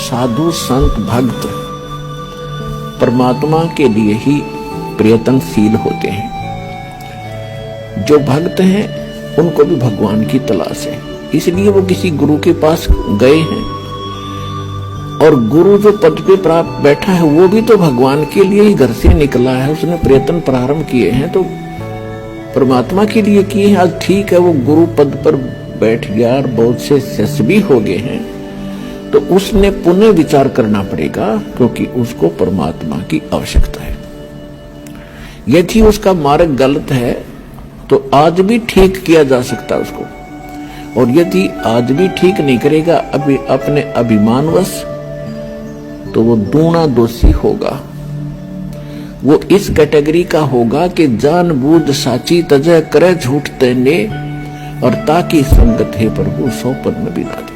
साधु संत भक्त परमात्मा के लिए ही प्रयत्नशील होते हैं। जो भक्त हैं उनको भी भगवान की तलाश है, इसलिए वो किसी गुरु के पास गए हैं। और गुरु जो पद पे प्राप्त बैठा है वो भी तो भगवान के लिए ही घर से निकला है, उसने प्रयत्न प्रारंभ किए हैं तो परमात्मा के लिए किए हैं। आज ठीक है वो गुरु पद पर बैठ गया और बहुत से शिष्य भी हो गए हैं, तो उसने पुनः विचार करना पड़ेगा, क्योंकि उसको परमात्मा की आवश्यकता है। यदि उसका मार्ग गलत है तो आज भी ठीक किया जा सकता है उसको, और यदि आज भी ठीक नहीं करेगा अभी अपने अभिमानवश, तो वो दूना दोषी होगा। वो इस कैटेगरी का होगा कि जानबूझ साची तजय करे झूठ तेने, और ताकि संगत है प्रभु सौपन में भी ना दे।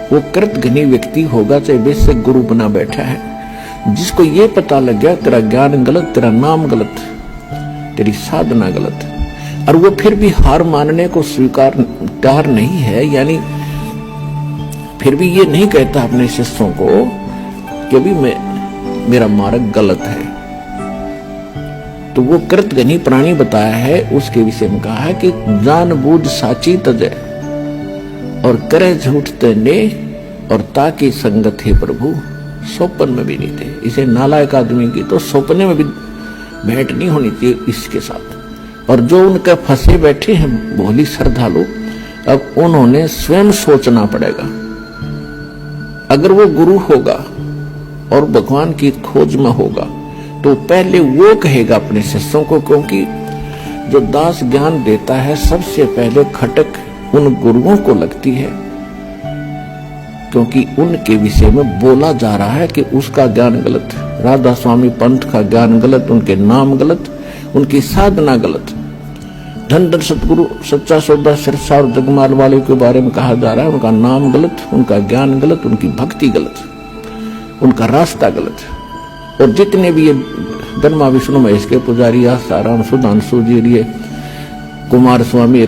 वो कृतघ्नी व्यक्ति होगा, चाहे वैसे गुरु बना बैठा है, जिसको ये पता लग गया तेरा ज्ञान गलत, तेरा नाम गलत, तेरी साधना गलत, और वो फिर भी हार मानने को स्वीकार तैयार नहीं है, यानी फिर भी ये नहीं कहता अपने शिष्यों को कि अभी मेरा मार्ग गलत है, तो वो कृतघ्नी प्राणी बताया है। उसके विषय में कहा है कि जानबूझ साची तजय और करे झूठ तेने, और ताकि संगत है प्रभु सौपन में भी नहीं थे। इसे नालायक आदमी की तो सौपने में भी भेंट नहीं होनी चाहिए इसके साथ। और जो उनके फंसे बैठे हैं भोली श्रद्धालु, अब उन्होंने स्वयं सोचना पड़ेगा। अगर वो गुरु होगा और भगवान की खोज में होगा तो पहले वो कहेगा अपने शिष्यों को, क्योंकि जो दास ज्ञान देता है सबसे पहले खटक उन गुरुओं को लगती है, क्योंकि उनके विषय में बोला जा रहा है कि उसका ज्ञान गलत, राधा स्वामी पंथ का ज्ञान गलत, उनके नाम गलत, उनकी साधना गलत। धन धन सतगुरु सच्चा सौदा सिरसा और जगमाल वाले के बारे में कहा जा रहा है, उनका नाम गलत, उनका ज्ञान गलत, उनकी भक्ति गलत, उनका रास्ता गलत। और जितने भी ये ब्रह्मा विष्णु महेश के पुजारी, आसाराम सुधांशु जी, कुमार स्वामी,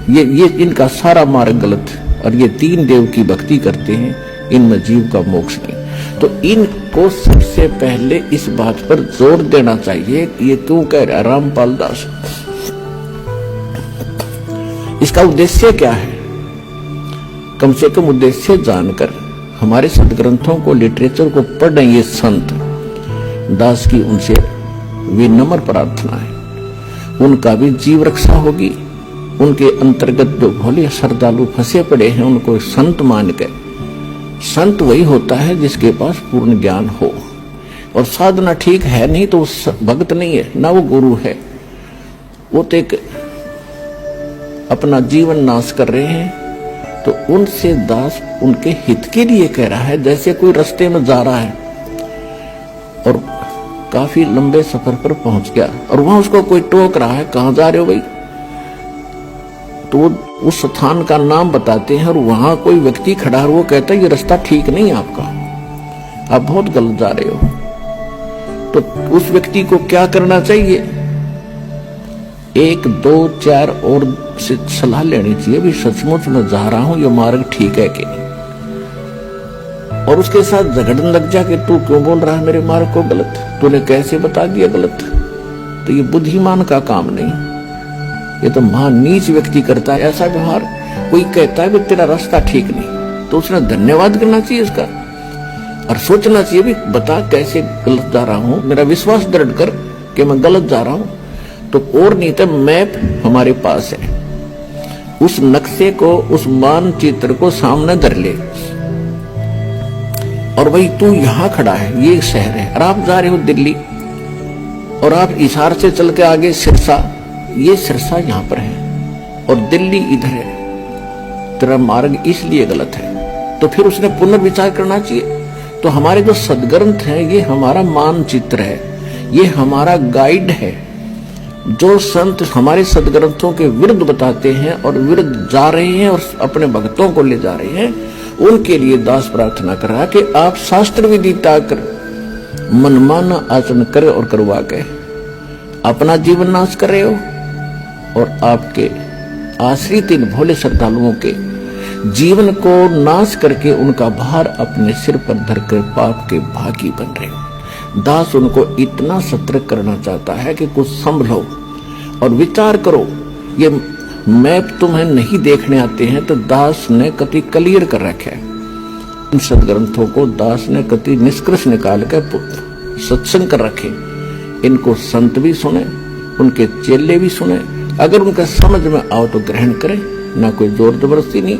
ये इनका सारा मार्ग गलत, और ये तीन देव की भक्ति करते हैं, इनमें जीव का मोक्ष नहीं। तो इनको सबसे पहले इस बात पर जोर देना चाहिए। ये क्यों कह रहा रामपाल दास, इसका उद्देश्य क्या है? कम से कम उद्देश्य जानकर हमारे सदग्रंथों को, लिटरेचर को पढ़ ये संत दास की उनसे विनम्र प्रार्थना है, उनका भी जीव रक्षा होगी। उनके अंतर्गत जो भोले श्रद्धालु फंसे पड़े हैं उनको संत मान के, संत वही होता है जिसके पास पूर्ण ज्ञान हो, और साधना ठीक है नहीं तो भक्त नहीं है, ना वो गुरु है। वो तो एक अपना जीवन नाश कर रहे हैं। तो उनसे दास उनके हित के लिए कह रहा है। जैसे कोई रास्ते में जा रहा है और काफी लंबे सफर पर पहुंच गया और वहां उसको कोई टोक रहा है, कहां जा रहे हो भाई, तो उस स्थान का नाम बताते हैं और वहां कोई व्यक्ति खड़ा है, वो कहता है ये रास्ता ठीक नहीं है आपका, आप बहुत गलत जा रहे हो। तो उस व्यक्ति को क्या करना चाहिए? 1, 2, 4 और से सलाह लेनी चाहिए, भी सचमुच मैं जा रहा हूं, ये मार्ग ठीक है कि नहीं। और उसके साथ झगड़ने लग जा कि तू क्यों बोल रहा है मेरे मार्ग को गलत, तूने कैसे बता दिया गलत। तो ये बुद्धिमान का काम नहीं, ये तो महान नीच व्यक्ति करता है ऐसा व्यवहार। कोई कहता है कि तेरा रास्ता ठीक नहीं, तो उसने धन्यवाद करना चाहिए इसका, और सोचना चाहिए भी बता कैसे गलत जा रहा हूं, मेरा विश्वास दृढ़ कर कि मैं गलत जा रहा हूं। तो और नहीं तो मैप हमारे पास है, उस नक्शे को, उस मानचित्र को सामने धर ले, और भाई तू यहां खड़ा है, ये शहर है, और आप जा रहे हो दिल्ली, और आप हिसार से चल के आगे सिरसा, ये सिरसा यहां पर है और दिल्ली इधर है, तेरा मार्ग इसलिए गलत है। तो फिर उसने पुनर्विचार करना चाहिए। तो हमारे जो सदग्रंथ हैं ये हमारा मानचित्र है, ये हमारा गाइड है। जो संत हमारे सदग्रंथों के विरुद्ध बताते हैं और विरुद्ध जा रहे हैं और अपने भक्तों को ले जा रहे हैं, उनके लिए दास प्रार्थना कर रहा कि आप शास्त्र विधि त्याग कर मनमाना आचरण करे और करवा के अपना जीवन नाश कर रहे हो, और आपके आश्रित इन भोले श्रद्धालुओं के जीवन को नाश करके उनका भार अपने सिर पर धरकर पाप के भागी बन रहे हो। दास उनको इतना सतर्क करना चाहता है कि कुछ संभलो और विचार करो। ये मैप तुम्हें नहीं देखने आते हैं तो दास ने कति क्लियर कर रखा है। इन सदग्रंथों को दास ने कति निष्कर्ष निकाल कर सत्संग कर रखे। इनको संत भी सुने, उनके चेले भी सुने, अगर उनका समझ में आओ तो ग्रहण करें, ना कोई जोर जबरदस्ती नहीं।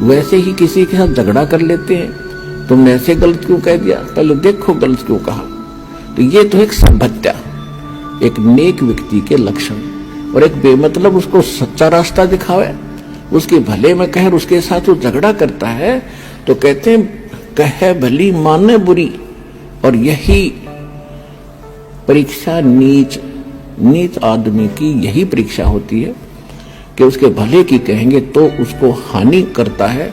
वैसे ही किसी के साथ झगड़ा कर लेते हैं, तुमने ऐसे गलत क्यों कह दिया, पहले देखो गलत क्यों कहा। तो ये तो एक सभ्यता, एक नेक व्यक्ति के लक्षण। और एक बेमतलब उसको सच्चा रास्ता दिखावे, उसके भले में कहे, उसके साथ वो झगड़ा करता है तो कहते हैं कहे भली माने बुरी। और यही परीक्षा नीच आदमी की यही परीक्षा होती है कि उसके भले की कहेंगे तो उसको हानि करता है।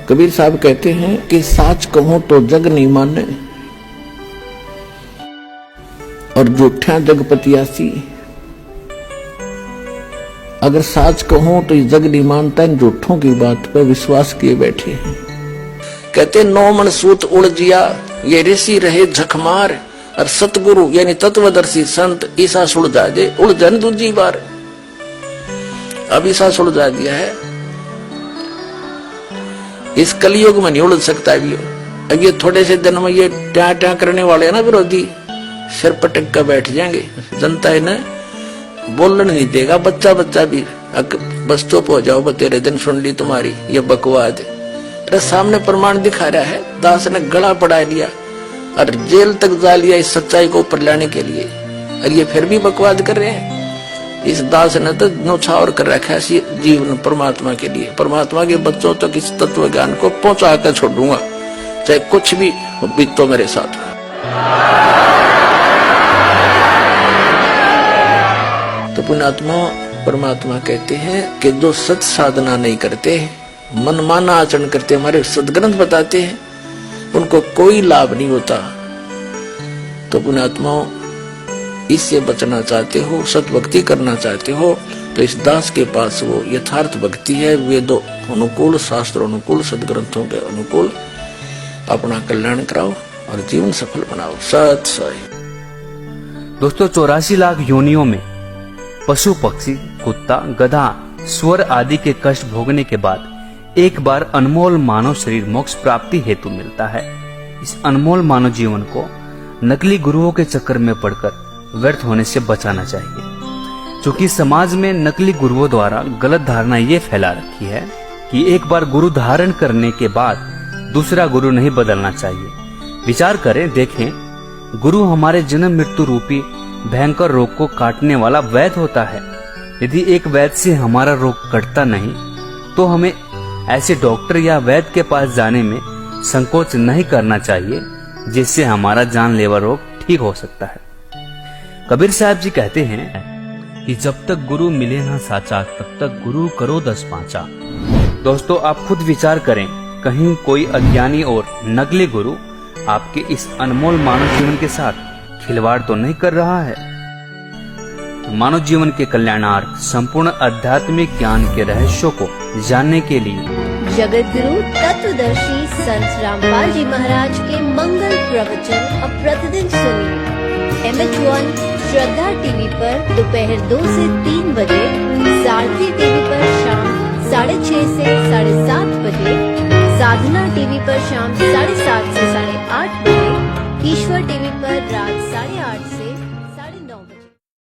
कबीर साहब कहते हैं कि साच कहूं तो जग नहीं माने और झूठा जग पतियासी। अगर साच कहूं तो जग नहीं मानता, इन झूठों की बात पर विश्वास किए बैठे हैं। कहते 9 मन सूत उलझिया, ये ऋषि रहे झकमार, और सतगुरु यानी तत्वदर्शी संत ईसा सुलझा दे उलझन दूजी बार। अब ईसा सुलझा दिया है, इस कलयुग में नहीं उलझ सकता भी। अब ये थोड़े से दिन में ये ट्या करने वाले हैं ना विरोधी, सिर पटक कर बैठ जाएंगे। जनता इन्हें बोलने नहीं देगा, बच्चा भी बस चुप हो जाओ, तेरे दिन सुन ली तुम्हारी ये बकवाद। तेरे सामने प्रमाण दिखा रहा है, दास ने गला पड़ा लिया और जेल तक जा लिया इस सच्चाई को ऊपर लाने के लिए, और ये फिर भी बकवाद कर रहे हैं। इस दास ने तो न्यौछावर कर रखा है जीवन परमात्मा के लिए। परमात्मा के बच्चों तक इस तत्व ज्ञान को पहुंचा कर छोड़ूंगा, चाहे कुछ भी बीतो मेरे साथ। तो पुण्यात्मा परमात्मा कहते हैं कि जो सत साधना नहीं करते, मनमाना आचरण करते, हमारे सदग्रंथ बताते हैं, उनको कोई लाभ नहीं होता। तो पुण्यात्माओं, इससे बचना चाहते हो, सत भक्ति करना चाहते हो, तो इस दास के पास वो यथार्थ भक्ति है। वेदों अनुकूल, शास्त्र अनुकूल, सदग्रंथों के अनुकूल अपना कल्याण कराओ और जीवन सफल बनाओ। सत साई। दोस्तों, 84 लाख योनियों में पशु पक्षी, कुत्ता, गधा, स्वर आदि के कष्ट भोगने के बाद एक बार अनमोल मानव शरीर मोक्ष प्राप्ति हेतु मिलता है। इस अनमोल मानव जीवन को नकली गुरुओं के चक्कर में पड़कर व्यर्थ होने से बचाना चाहिए। क्योंकि समाज में नकली गुरुओं द्वारा गलत धारणा ये फैला रखी है कि एक बार गुरु धारण करने के बाद दूसरा गुरु नहीं बदलना चाहिए। विचार करें, देखें, गुरु हमारे जन्म मृत्यु रूपी भयंकर रोग को काटने वाला वैद्य होता है। यदि एक वैद्य से हमारा रोग कटता नहीं तो हमें ऐसे डॉक्टर या वैद्य के पास जाने में संकोच नहीं करना चाहिए, जिससे हमारा जानलेवा रोग ठीक हो सकता है। कबीर साहब जी कहते हैं कि जब तक गुरु मिले ना साचा, तब तक गुरु करो 10 पांचा। दोस्तों, आप खुद विचार करें, कहीं कोई अज्ञानी और नकली गुरु आपके इस अनमोल मानव जीवन के साथ खिलवाड़ तो नहीं कर रहा है। मानव जीवन के कल्याणार्थ संपूर्ण आध्यात्मिक ज्ञान के रहस्यों को जानने के लिए जगत गुरु तत्वदर्शी संत रामपाल जी महाराज के मंगल प्रवचन अब प्रतिदिन सुनिए। MH1 श्रद्धा टीवी पर दोपहर 2 से 3 बजे, सारथी टीवी पर शाम 6:30 से 7:30 बजे, साधना टीवी पर शाम 7:30 से 8:30 बजे, ईश्वर टीवी पर रात 8:30 से